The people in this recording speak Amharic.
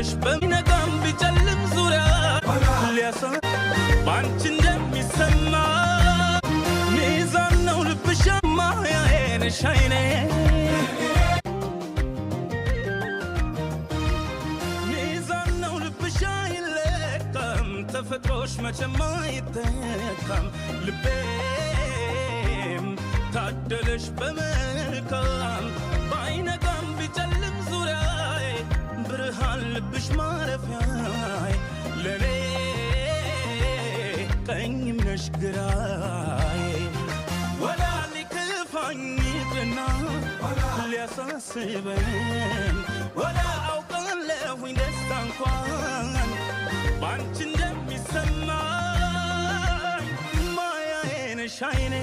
ታደለሽ በሚነጋም ቢጨልም ዙሪያ ሊያሳ ባንቺ እንደሚሰማ ሚዛን ነው ልብሽማ ያየንሽ አይኔ ሚዛን ነው ልብሽ አይለካም ተፈጥሮሽ መቼም አይተካም ልቤም ታደለሽ በመልካም ባይነጋም ቢጨልም ዙሪያዬ ብርሃን ልብሽ ማረፊያዬ ለኔ ቀኝም ነሽ ግራዬ ወላ ሊከፋኝ ይቅርና ሊያሳስበኝ ወላ አውቃለሁኝ ደስታ እንኳን ባንቺ እንደሚሰማኝ ማያዬ ነሽ አይኔ